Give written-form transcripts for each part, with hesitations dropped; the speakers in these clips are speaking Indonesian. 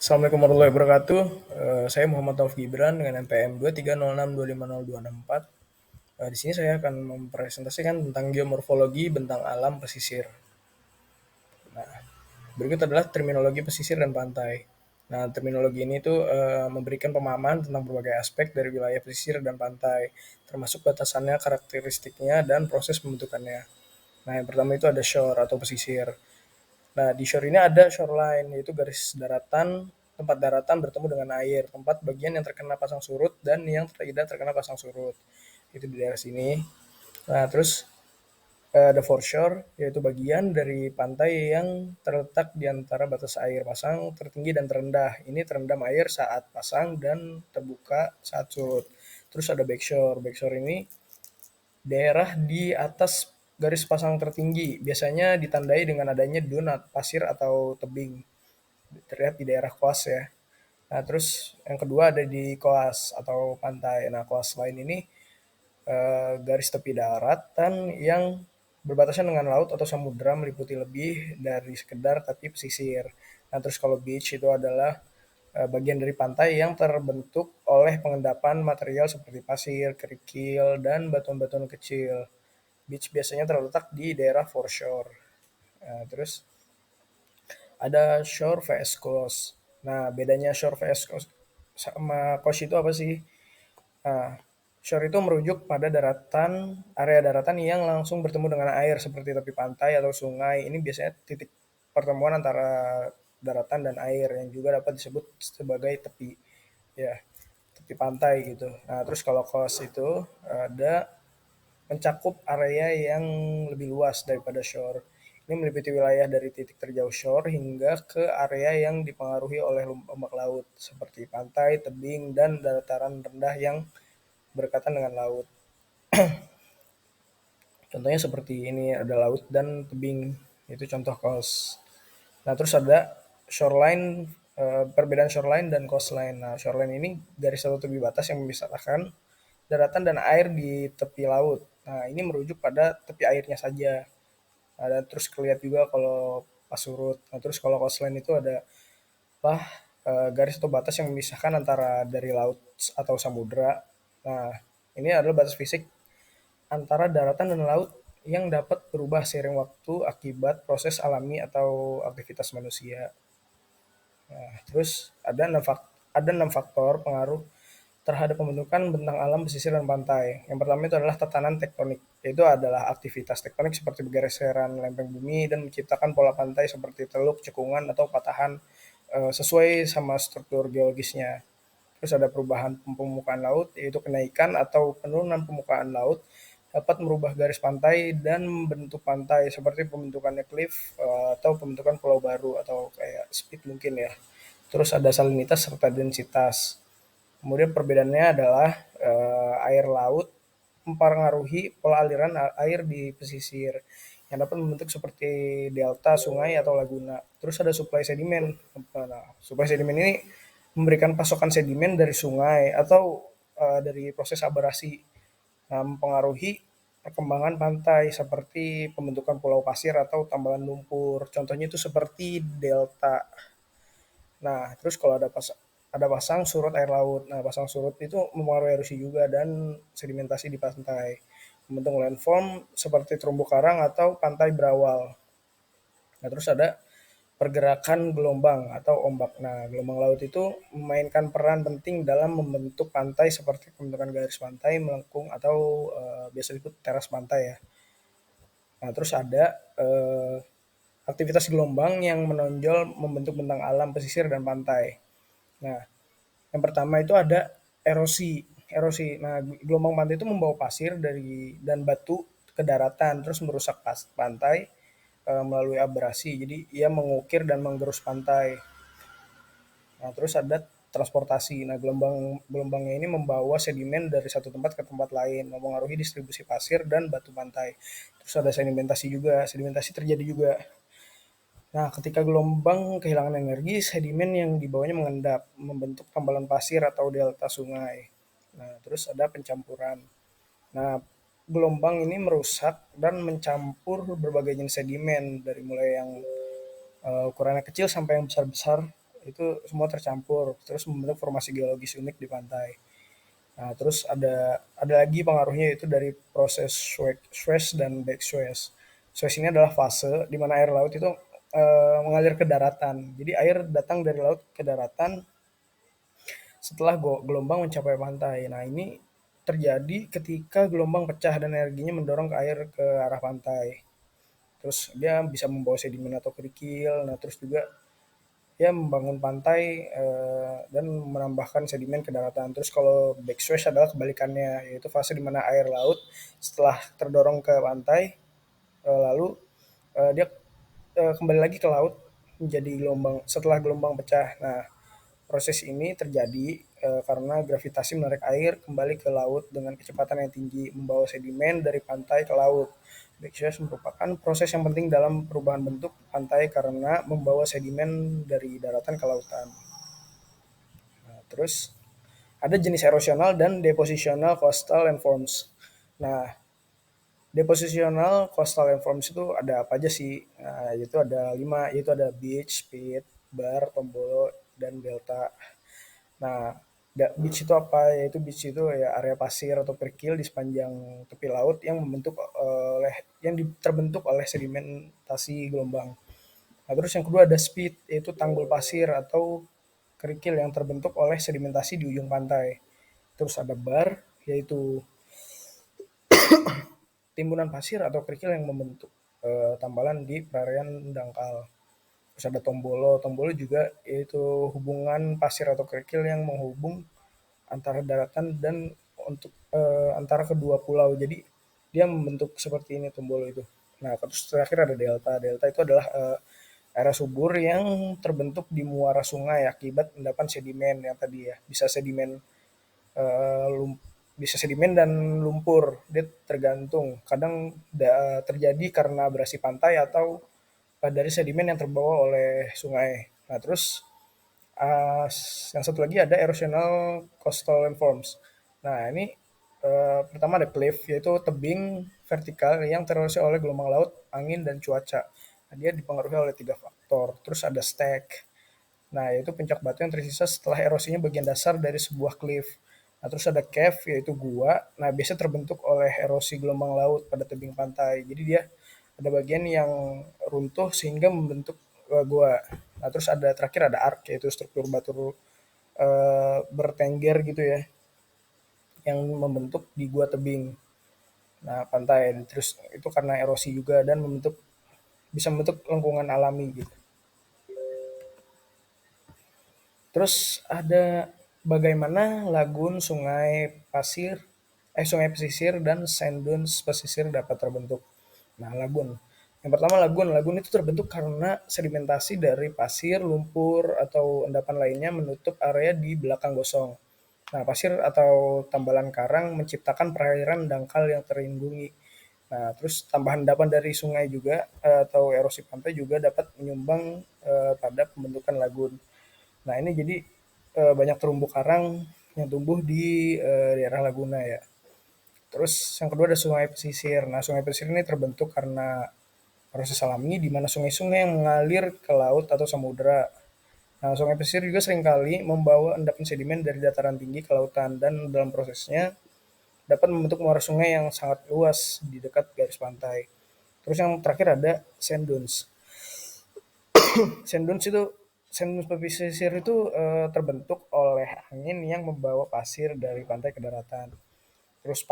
Assalamualaikum warahmatullahi wabarakatuh. Saya Muhammad Taufik Gibran dengan NPM 230625064. Di sini saya akan mempresentasikan tentang geomorfologi bentang alam pesisir. Berikut adalah terminologi pesisir dan pantai. Nah, terminologi ini tuh memberikan pemahaman tentang berbagai aspek dari wilayah pesisir dan pantai, termasuk batasannya, karakteristiknya, dan proses pembentukannya. Nah, yang pertama itu ada shore atau pesisir. Nah, di shore ini ada shoreline, yaitu garis daratan, tempat daratan bertemu dengan air, tempat bagian yang terkena pasang surut dan yang tidak terkena pasang surut. Itu di daerah sini. Nah, terus ada foreshore, yaitu bagian dari pantai yang terletak di antara batas air pasang tertinggi dan terendah. Ini terendam air saat pasang dan terbuka saat surut. Terus ada backshore. Backshore ini daerah di atas garis pasang tertinggi, biasanya ditandai dengan adanya dune, pasir atau tebing, terlihat di daerah koas ya. Nah, terus yang kedua ada di koas atau pantai. Nah, koas lain ini garis tepi daratan yang berbatasan dengan laut atau samudera, meliputi lebih dari sekedar tepi pesisir. Nah, terus kalau beach itu adalah bagian dari pantai yang terbentuk oleh pengendapan material seperti pasir, kerikil, dan batuan-batuan kecil. Beach biasanya terletak di daerah foreshore. Nah, terus ada shore vs coast. Nah, bedanya shore vs coast sama coast itu apa sih? Nah, shore itu merujuk pada daratan, area daratan yang langsung bertemu dengan air seperti tepi pantai atau sungai. Ini biasanya titik pertemuan antara daratan dan air yang juga dapat disebut sebagai tepi, ya, tepi pantai gitu. Nah, terus kalau coast itu ada mencakup area yang lebih luas daripada shore. Ini meliputi wilayah dari titik terjauh shore hingga ke area yang dipengaruhi oleh ombak laut, seperti pantai, tebing, dan dataran rendah yang berdekatan dengan laut. Contohnya seperti ini, ada laut dan tebing, itu contoh coast. Nah, terus ada shoreline, perbedaan shoreline dan coastline. Nah, shoreline ini garis atau tepi batas yang memisahkan daratan dan air di tepi laut. Nah, ini merujuk pada tepi airnya saja. Nah, dan terus kelihatan juga kalau pas surut. Nah, terus kalau coastline itu ada apa, garis atau batas yang memisahkan antara dari laut atau samudra. Nah, ini adalah batas fisik antara daratan dan laut yang dapat berubah seiring waktu akibat proses alami atau aktivitas manusia. Nah, terus ada 6 faktor pengaruh terhadap pembentukan bentang alam pesisir dan pantai. Yang pertama itu adalah tatanan tektonik, yaitu adalah aktivitas tektonik seperti pergeseran lempeng bumi dan menciptakan pola pantai seperti teluk, cekungan, atau patahan sesuai sama struktur geologisnya. Terus ada perubahan permukaan laut, yaitu kenaikan atau penurunan permukaan laut dapat merubah garis pantai dan bentuk pantai seperti pembentukannya cliff atau pembentukan pulau baru atau kayak spit mungkin ya. Terus ada salinitas serta densitas. Kemudian perbedaannya adalah air laut mempengaruhi pola aliran air di pesisir yang dapat membentuk seperti delta, sungai, atau laguna. Terus ada suplai sedimen. Nah, suplai sedimen ini memberikan pasokan sedimen dari sungai atau dari proses abrasi, mempengaruhi perkembangan pantai seperti pembentukan pulau pasir atau tambahan lumpur. Contohnya itu seperti delta. Nah, terus kalau ada pasang surut air laut. Nah, pasang surut itu mempengaruhi erosi juga dan sedimentasi di pantai. Membentuk landform seperti terumbu karang atau pantai berawal. Nah, terus ada pergerakan gelombang atau ombak. Nah, gelombang laut itu memainkan peran penting dalam membentuk pantai seperti pembentukan garis pantai, melengkung, atau biasa disebut teras pantai ya. Nah, terus ada aktivitas gelombang yang menonjol membentuk bentang alam pesisir dan pantai. Nah, yang pertama itu ada erosi. Erosi. Nah, gelombang pantai itu membawa pasir dari dan batu ke daratan, terus merusak pantai melalui abrasi. Jadi ia mengukir dan menggerus pantai. Nah, terus ada transportasi. Nah, gelombangnya ini membawa sedimen dari satu tempat ke tempat lain, mempengaruhi distribusi pasir dan batu pantai. Terus ada sedimentasi juga. Sedimentasi terjadi juga. Nah, ketika gelombang kehilangan energi, sedimen yang dibawanya mengendap, membentuk tambalan pasir atau delta sungai. Nah, terus ada pencampuran. Nah, gelombang ini merusak dan mencampur berbagai jenis sedimen dari mulai yang ukurannya kecil sampai yang besar-besar, itu semua tercampur, terus membentuk formasi geologis unik di pantai. Nah, terus ada lagi pengaruhnya itu dari proses Suez dan backswell. Suez ini adalah fase di mana air laut itu mengalir ke daratan. Jadi air datang dari laut ke daratan setelah gelombang mencapai pantai. Nah, ini terjadi ketika gelombang pecah dan energinya mendorong ke air ke arah pantai. Terus dia bisa membawa sedimen atau kerikil. Nah, terus juga dia membangun pantai dan menambahkan sedimen ke daratan. Terus kalau backswash adalah kebalikannya, yaitu fase di mana air laut setelah terdorong ke pantai, lalu dia kembali lagi ke laut menjadi gelombang setelah gelombang pecah. Nah, proses ini terjadi karena gravitasi menarik air kembali ke laut dengan kecepatan yang tinggi, membawa sedimen dari pantai ke laut. Backswash merupakan proses yang penting dalam perubahan bentuk pantai karena membawa sedimen dari daratan ke lautan. Nah, terus ada jenis erosional dan depositional coastal landforms. Nah, depositional coastal landforms itu ada apa aja sih? Nah, itu ada 5, yaitu ada beach, pit, bar, tombolo, dan delta. Nah, beach itu apa? Yaitu beach itu ya area pasir atau kerikil di sepanjang tepi laut yang terbentuk oleh sedimentasi gelombang. Nah, terus yang kedua ada spit, yaitu tanggul pasir atau kerikil yang terbentuk oleh sedimentasi di ujung pantai. Terus ada bar, yaitu timbunan pasir atau kerikil yang membentuk tambalan di perairan dangkal. Terus ada tombolo, tombolo juga yaitu hubungan pasir atau kerikil yang menghubung antara daratan dan antara kedua pulau. Jadi dia membentuk seperti ini tombolo itu. Nah, terus terakhir ada delta. Delta itu adalah area subur yang terbentuk di muara sungai akibat endapan sedimen yang tadi ya. Eh, bisa sedimen dan lumpur. Dia tergantung. Kadang terjadi karena abrasi pantai atau dari sedimen yang terbawa oleh sungai. Nah, terus uh, yang satu lagi ada erosional coastal landforms. Nah, ini pertama ada cliff, yaitu tebing vertikal yang tererosi oleh gelombang laut, angin, dan cuaca. Nah, dia dipengaruhi oleh 3 faktor. Terus ada stack. Nah, yaitu puncak batu yang tersisa setelah erosinya bagian dasar dari sebuah cliff. Nah, terus ada cave, yaitu gua. Nah, biasa terbentuk oleh erosi gelombang laut pada tebing pantai. Jadi dia ada bagian yang runtuh sehingga membentuk gua. Nah, terus ada terakhir ada arc, yaitu struktur batu bertengger gitu ya, yang membentuk di gua tebing. Nah, pantai. Terus itu karena erosi juga dan bisa membentuk lengkungan alami gitu. Terus ada bagaimana lagun, sungai pesisir dan sand dunes pesisir dapat terbentuk. Nah, lagun. Yang pertama lagun. Lagun itu terbentuk karena sedimentasi dari pasir, lumpur, atau endapan lainnya menutup area di belakang gosong. Nah, pasir atau tambalan karang menciptakan perairan dangkal yang terlindungi. Nah, terus tambahan endapan dari sungai juga atau erosi pantai juga dapat menyumbang pada pembentukan lagun. Nah, ini jadi banyak terumbu karang yang tumbuh di daerah Laguna ya. Terus yang kedua ada sungai pesisir. Nah, sungai pesisir ini terbentuk karena proses alami di mana sungai-sungai yang mengalir ke laut atau samudera. Nah, sungai pesisir juga seringkali membawa endapan sedimen dari dataran tinggi ke lautan dan dalam prosesnya dapat membentuk muara sungai yang sangat luas di dekat garis pantai. Terus yang terakhir ada sand dunes. Sand dunes itu Sand dunes pesisir itu terbentuk oleh angin yang membawa pasir dari pantai ke daratan. Terus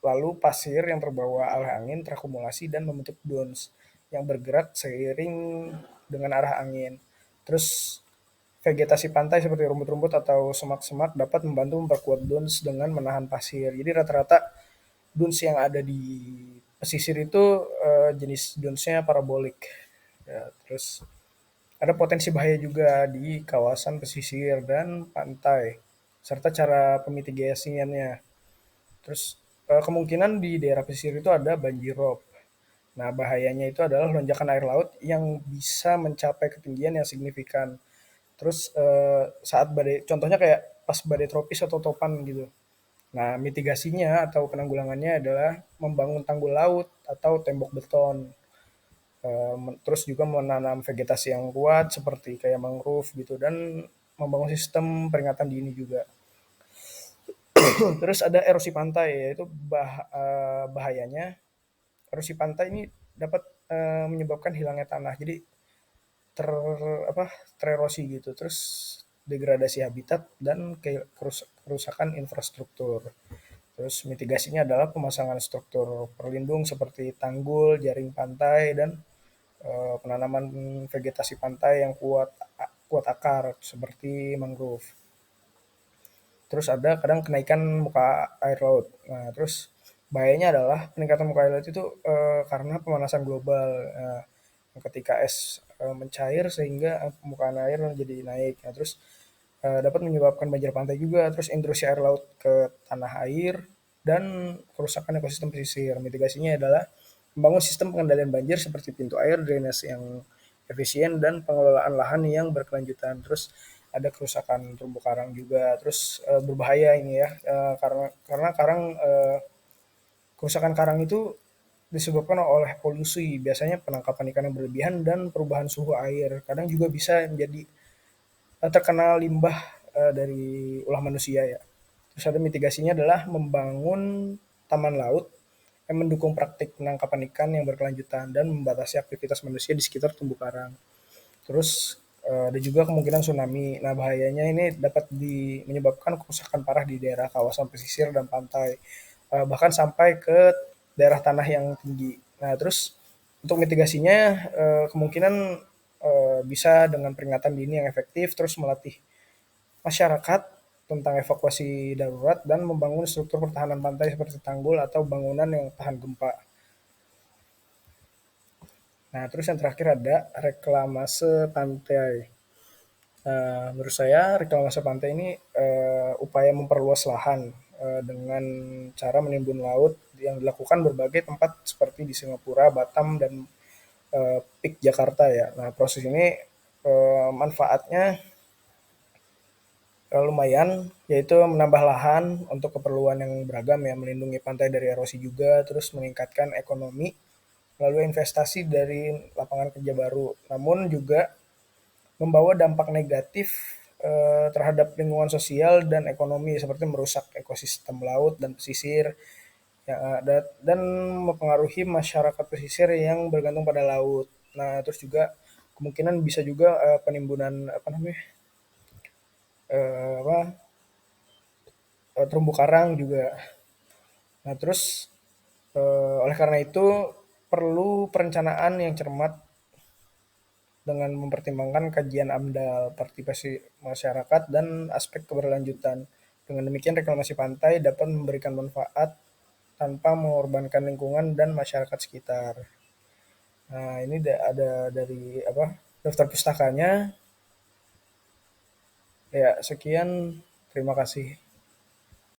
lalu pasir yang terbawa oleh angin terakumulasi dan membentuk dunes yang bergerak seiring dengan arah angin. Terus vegetasi pantai seperti rumput-rumput atau semak-semak dapat membantu memperkuat dunes dengan menahan pasir. Jadi rata-rata dunes yang ada di pesisir itu jenis dunesnya parabolik. Ya, terus ada potensi bahaya juga di kawasan pesisir dan pantai, serta cara pemitigasinya. Terus kemungkinan di daerah pesisir itu ada banjir rob. Nah, bahayanya itu adalah lonjakan air laut yang bisa mencapai ketinggian yang signifikan. Terus saat badai, contohnya kayak pas badai tropis atau topan gitu. Nah, mitigasinya atau penanggulangannya adalah membangun tanggul laut atau tembok beton. terus juga menanam vegetasi yang kuat seperti kayak mangrove gitu dan membangun sistem peringatan dini juga. Terus ada erosi pantai, yaitu bahayanya erosi pantai ini dapat menyebabkan hilangnya tanah. Jadi ter apa tererosi gitu. Terus degradasi habitat dan kerusakan infrastruktur. Terus mitigasinya adalah pemasangan struktur perlindung seperti tanggul, jaring pantai, dan penanaman vegetasi pantai yang kuat akar seperti mangrove. Terus ada kadang kenaikan muka air laut. Nah, terus bahayanya adalah peningkatan muka air laut itu karena pemanasan global. Ketika es mencair sehingga permukaan air menjadi naik. Nah, terus dapat menyebabkan banjir pantai juga, terus intrusi air laut ke tanah air dan kerusakan ekosistem pesisir. Mitigasinya adalah membangun sistem pengendalian banjir seperti pintu air, drainase yang efisien dan pengelolaan lahan yang berkelanjutan. Terus ada kerusakan terumbu karang juga. Terus berbahaya ini ya karena karang kerusakan karang itu disebabkan oleh polusi, biasanya penangkapan ikan yang berlebihan dan perubahan suhu air. Kadang juga bisa menjadi terkena limbah dari ulah manusia ya. Terus ada mitigasinya adalah membangun taman laut yang mendukung praktik penangkapan ikan yang berkelanjutan dan membatasi aktivitas manusia di sekitar terumbu karang. Terus ada juga kemungkinan tsunami. Nah, bahayanya ini dapat menyebabkan kerusakan parah di daerah kawasan pesisir dan pantai, bahkan sampai ke daerah tanah yang tinggi. Nah, terus untuk mitigasinya kemungkinan bisa dengan peringatan dini yang efektif, terus melatih masyarakat tentang evakuasi darurat dan membangun struktur pertahanan pantai seperti tanggul atau bangunan yang tahan gempa. Nah, terus yang terakhir ada reklamase pantai. Menurut saya reklamasi pantai ini upaya memperluas lahan dengan cara menimbun laut yang dilakukan berbagai tempat seperti di Singapura, Batam, dan Peak Jakarta ya. Nah, proses ini manfaatnya lumayan, yaitu menambah lahan untuk keperluan yang beragam ya, melindungi pantai dari erosi juga, terus meningkatkan ekonomi melalui investasi dari lapangan kerja baru. Namun juga membawa dampak negatif terhadap lingkungan sosial dan ekonomi seperti merusak ekosistem laut dan pesisir ya, dan mempengaruhi masyarakat pesisir yang bergantung pada laut. Nah, terus juga kemungkinan bisa juga penimbunan apa namanya apa terumbu karang juga. Nah, terus oleh karena itu perlu perencanaan yang cermat dengan mempertimbangkan kajian AMDAL, partisipasi masyarakat, dan aspek keberlanjutan. Dengan demikian reklamasi pantai dapat memberikan manfaat tanpa mengorbankan lingkungan dan masyarakat sekitar. Nah, ini ada dari apa daftar pustakanya. Ya, sekian. Terima kasih.